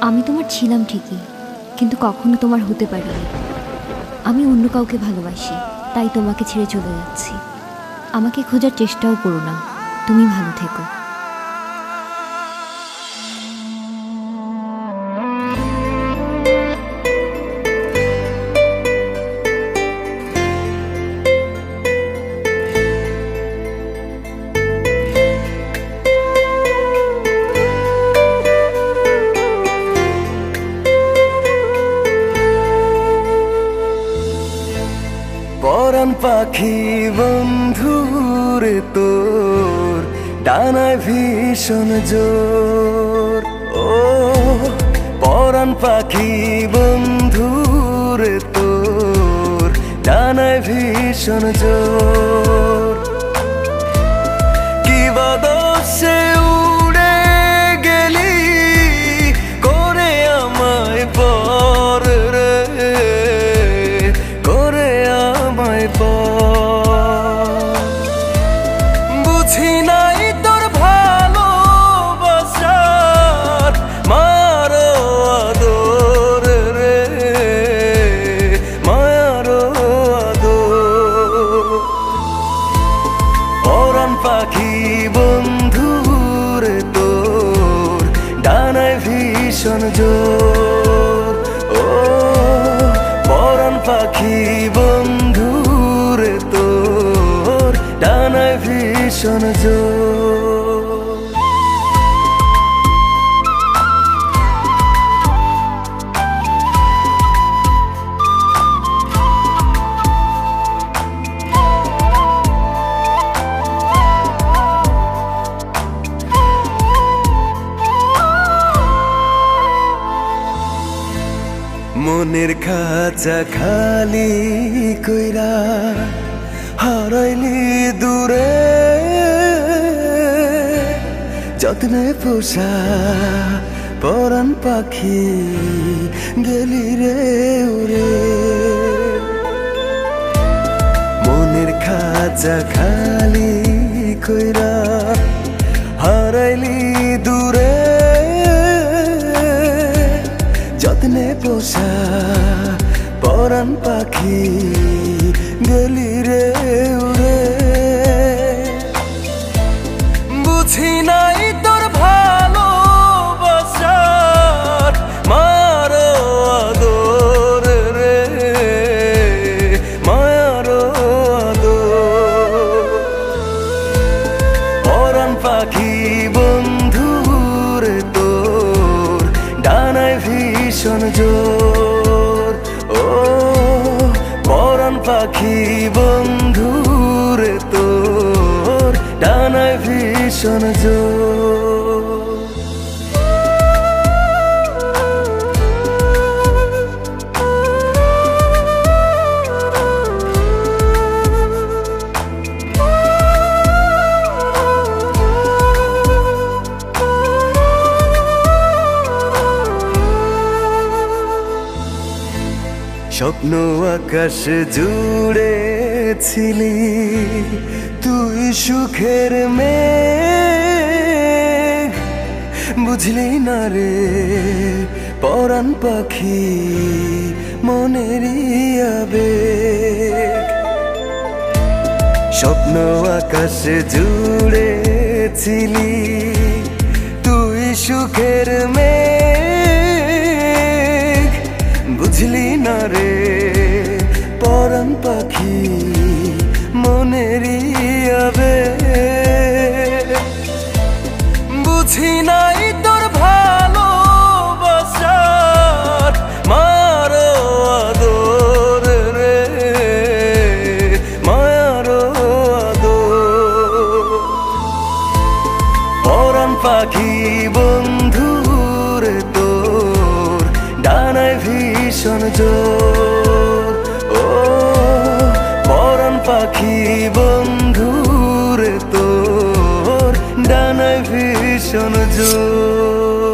আমি তোমার ছিলাম ঠিকই, কিন্তু কখনো তোমার হতে পারিনি। আমি অন্য কাউকে ভালোবাসি, তাই তোমাকে ছেড়ে চলে যাচ্ছি। আমাকে খোঁজার চেষ্টাও করো না। তুমি ভালো থেকো। পরাণ পাখি বন্ধুরে তোর ডানায় ভীষণ জোর। ও পরাণ পাখি বন্ধুরে তোর ডানায় ভীষণ জোর। কি বাদসে উড়ে গেলি করে আমায় পর রে, করে আমায় পর। বুঝি নাই তোর ভালোবাসার মারো আদর রে, মায়ারো আদর। পরাণ পাখি বন্ধুরে তোর ডানায় ভীষণ জোর। ও পরাণ পাখি বন্ধুরে তোর ডানায় ভীষণ জোর। মনের খাঁচা খালি কইরা হারাইলি দূরে, যত্নে পোষা পরাণ পাখি গেলি রে উড়ে। মনের খাঁচা খালি কইরা হারাইলি দূরে, যত্নে পোষা পরাণ পাখি গেলি রে উড়ে। বুঝি নাই তোর ভালোবাসার মারো আদর রে, মায়ারো আদর। পরাণ পাখি বন্ধুরে তোর ডানায় ভীষণ জোর। ও পরাণ পাখি বন্ধুরে তোর ডানায় ভীষণ জোর। স্বপ্ন আকাশ জুড়ে ছিলি তুই সুখের মেঘ, বুঝলি না রে পরাণ পাখি মনেরই আবেগ। স্বপ্ন আকাশ জুড়ে ছিলি তুই সুখের মেঘ, বুঝলি না রে পরাণ পাখি মনেরই আবেগ। বুঝি নাই তোর ভালোবাসার মারো আদর রে, মায়ারো আদর। পরাণ পাখি বন্ধুরে তোর ডানায় ভীষণ জোর। ও পরাণ পাখি বন্ধুরে তোর ডানায় ভীষণ জোর।